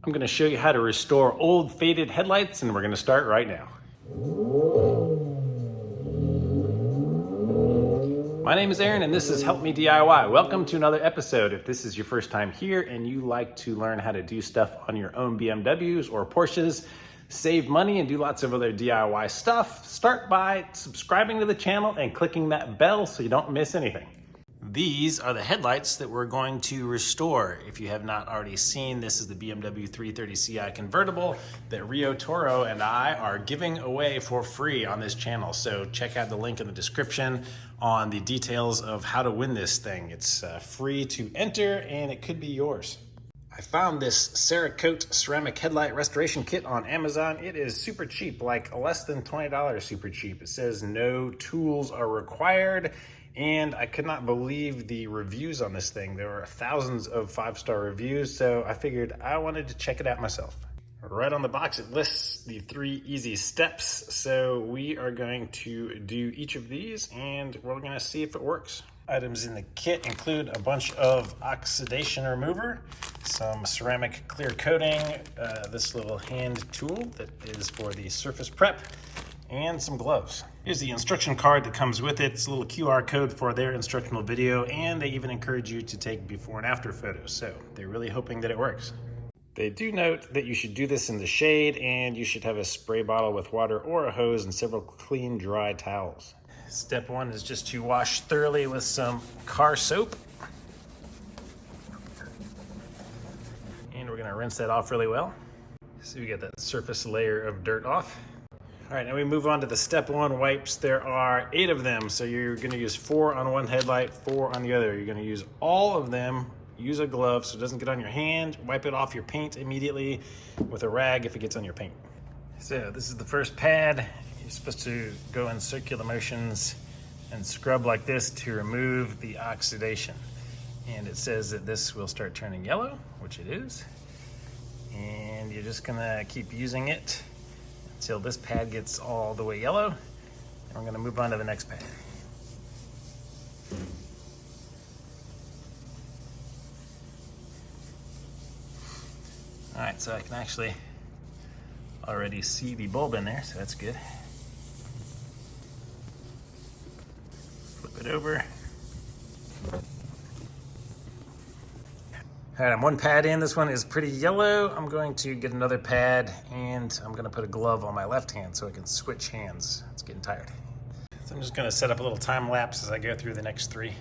I'm going to show you how to restore old faded headlights, and we're going to start right now. My name is Aaron and this is Help Me DIY. Welcome to another episode. If this is your first time here and you like to learn how to do stuff on your own BMWs or Porsches, save money and do lots of other DIY stuff, start by subscribing to the channel and clicking that bell so you don't miss anything. These are the headlights that we're going to restore. If you have not already seen, this is the BMW 330ci convertible that Rio Toro and I are giving away for free on this channel. So check out the link in the description on the details of how to win this thing. It's free to enter and it could be yours. I found this Cerakote ceramic headlight restoration kit on Amazon. It is super cheap, like less than $20 super cheap. It says no tools are required. And I could not believe the reviews on this thing. There were thousands of 5-star reviews, so I figured I wanted to check it out myself. Right on the box, it lists the 3 easy steps. So we are going to do each of these and we're gonna see if it works. Items in the kit include a bunch of oxidation remover, some ceramic clear coating, this little hand tool that is for the surface prep, and some gloves. Here's the instruction card that comes with it. It's a little QR code for their instructional video, and they even encourage you to take before and after photos, so they're really hoping that it works. They do note that you should do this in the shade, and you should have a spray bottle with water or a hose and several clean, dry towels. Step 1 is just to wash thoroughly with some car soap. And we're gonna rinse that off really well, so we get that surface layer of dirt off. All right, now we move on to the step 1 wipes. There are 8 of them, so you're gonna use 4 on one headlight, 4 on the other. You're gonna use all of them. Use a glove so it doesn't get on your hand. Wipe it off your paint immediately with a rag if it gets on your paint. So this is the first pad. You're supposed to go in circular motions and scrub like this to remove the oxidation. And it says that this will start turning yellow, which it is. And you're just gonna keep using it until this pad gets all the way yellow. And we're gonna move on to the next pad. All right, so I can actually already see the bulb in there, so that's good. Flip it over. All right, I'm 1 pad in. This one is pretty yellow. I'm going to get another pad and I'm gonna put a glove on my left hand so I can switch hands. It's getting tired. So I'm just gonna set up a little time lapse as I go through the next 3.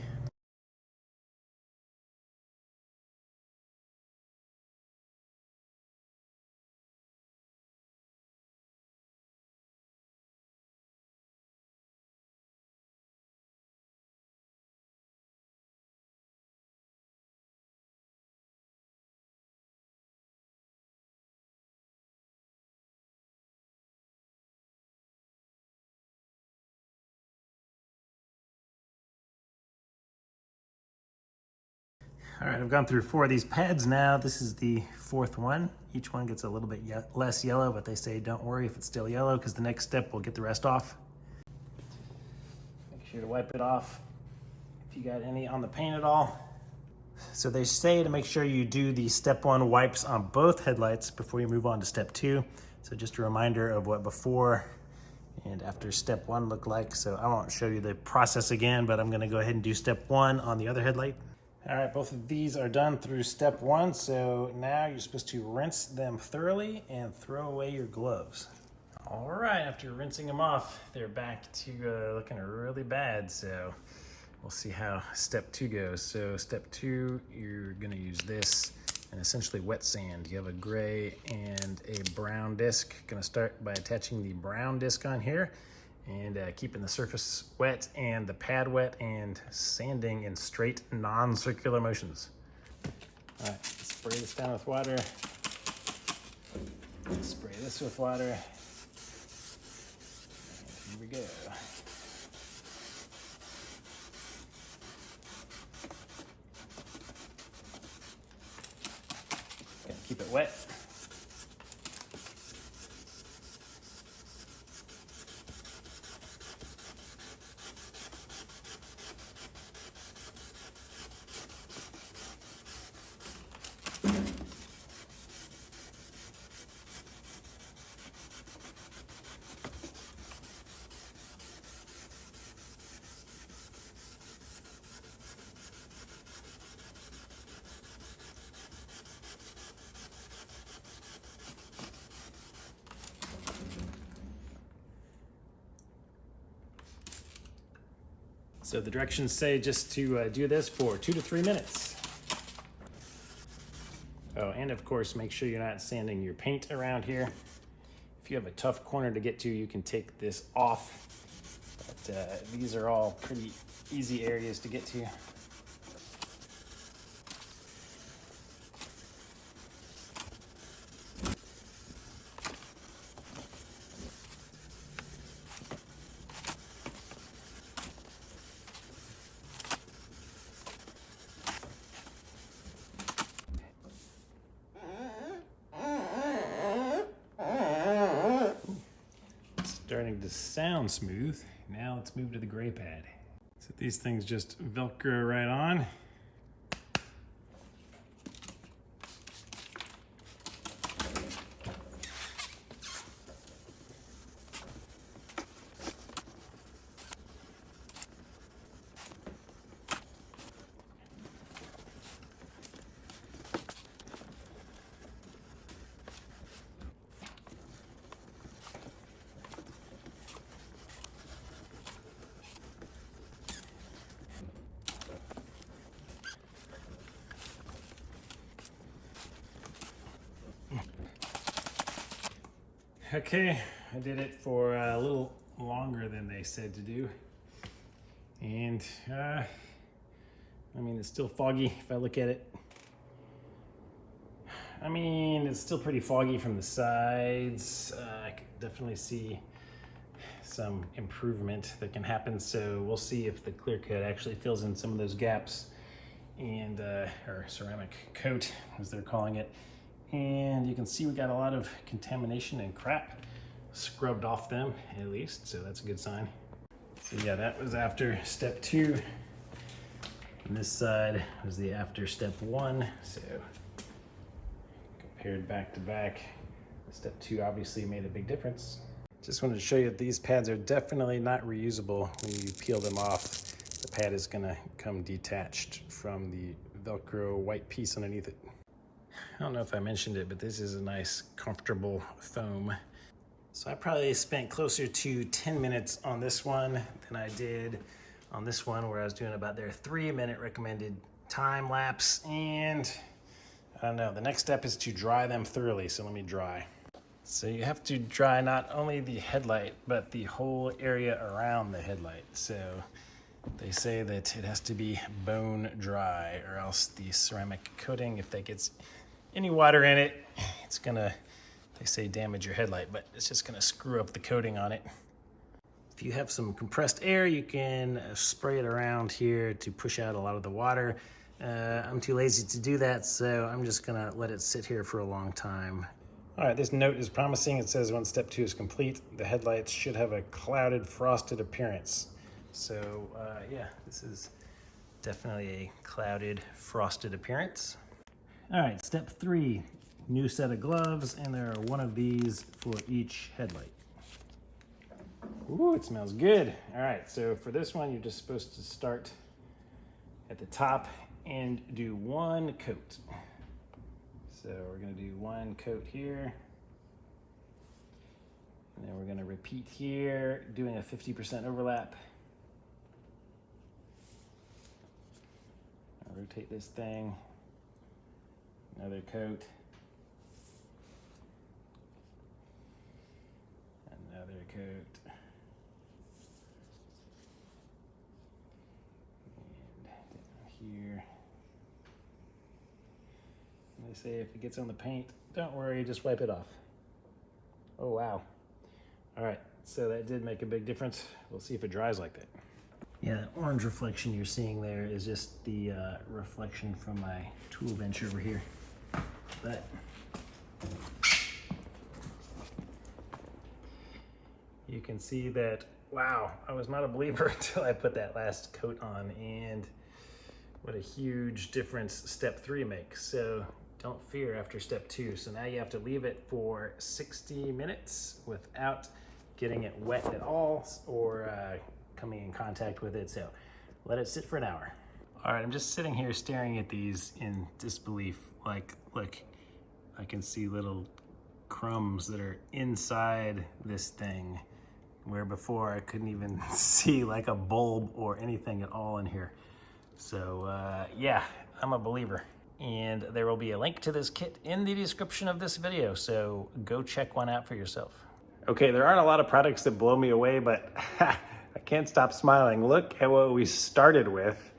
All right, I've gone through 4 of these pads now. This is the 4th one. Each one gets a little bit less yellow, but they say don't worry if it's still yellow because the next step will get the rest off. Make sure to wipe it off if you got any on the paint at all. So they say to make sure you do the step 1 wipes on both headlights before you move on to step 2. So just a reminder of what before and after step 1 look like. So I won't show you the process again, but I'm gonna go ahead and do step 1 on the other headlight. All right, both of these are done through step 1, so now you're supposed to rinse them thoroughly and throw away your gloves. All right, after rinsing them off, they're back to looking really bad, so we'll see how step 2 goes. So step 2, you're gonna use this and essentially wet sand. You have a gray and a brown disc. Gonna start by attaching the brown disc on here and keeping the surface wet and the pad wet and sanding in straight non-circular motions. All right, spray this down with water. Spray this with water. And here we go. Gotta keep it wet. So the directions say just to do this for 2 to 3 minutes. Oh, and of course, make sure you're not sanding your paint around here. If you have a tough corner to get to, you can take this off. But these are all pretty easy areas to get to. Starting to sound smooth. Now let's move to the gray pad. So these things just Velcro right on. Okay, I did it for a little longer than they said to do. And, I mean, it's still foggy if I look at it. I mean, it's still pretty foggy from the sides. I can definitely see some improvement that can happen. So we'll see if the clear coat actually fills in some of those gaps, and or ceramic coat, as they're calling it. And you can see we got a lot of contamination and crap scrubbed off them, at least, so that's a good sign. So yeah, that was after step 2. And this side was the after step 1. So compared back to back, step 2 obviously made a big difference. Just wanted to show you that these pads are definitely not reusable. When you peel them off, the pad is gonna come detached from the Velcro white piece underneath it. I don't know if I mentioned it, but this is a nice, comfortable foam. So I probably spent closer to 10 minutes on this one than I did on this one, where I was doing about their 3-minute recommended time lapse. And I don't know, the next step is to dry them thoroughly. So let me dry. So you have to dry not only the headlight, but the whole area around the headlight. So they say that it has to be bone dry, or else the ceramic coating, if that gets any water in it, it's gonna, they say, damage your headlight, but it's just gonna screw up the coating on it. If you have some compressed air, you can spray it around here to push out a lot of the water. I'm too lazy to do that, so I'm just gonna let it sit here for a long time. All right, this note is promising. It says once step 2 is complete, the headlights should have a clouded, frosted appearance. So yeah, this is definitely a clouded, frosted appearance. All right, step 3, new set of gloves, and there are one of these for each headlight. Ooh, it smells good. All right, so for this one, you're just supposed to start at the top and do 1 coat. So we're gonna do 1 coat here, and then we're gonna repeat here, doing a 50% overlap. I'll rotate this thing. Another coat. Another coat. And down here. And they say if it gets on the paint, don't worry, just wipe it off. Oh, wow. All right, so that did make a big difference. We'll see if it dries like that. Yeah, that orange reflection you're seeing there is just the reflection from my tool bench over here. But you can see that, wow, I was not a believer until I put that last coat on, and what a huge difference step 3 makes. So don't fear after step 2. So now you have to leave it for 60 minutes without getting it wet at all, or coming in contact with it. So let it sit for an hour. All right, I'm just sitting here staring at these in disbelief. Like, look, I can see little crumbs that are inside this thing where before I couldn't even see like a bulb or anything at all in here. So yeah, I'm a believer. And there will be a link to this kit in the description of this video, so go check one out for yourself. Okay, there aren't a lot of products that blow me away, but I can't stop smiling. Look at what we started with,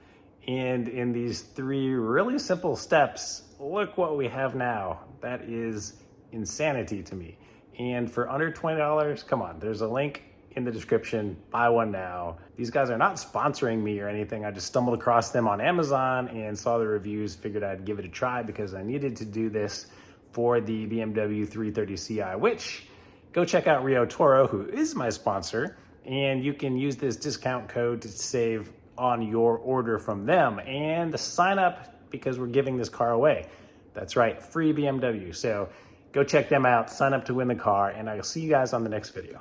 and in these 3 really simple steps, look what we have now. That is insanity to me. And for under $20, come on, there's a link in the description, buy one now. These guys are not sponsoring me or anything. I just stumbled across them on Amazon and saw the reviews, figured I'd give it a try because I needed to do this for the BMW 330ci, which go check out Rio Toro, who is my sponsor, and you can use this discount code to save on your order from them and sign up because we're giving this car away. That's right, free BMW. So go check them out, sign up to win the car, and I'll see you guys on the next video.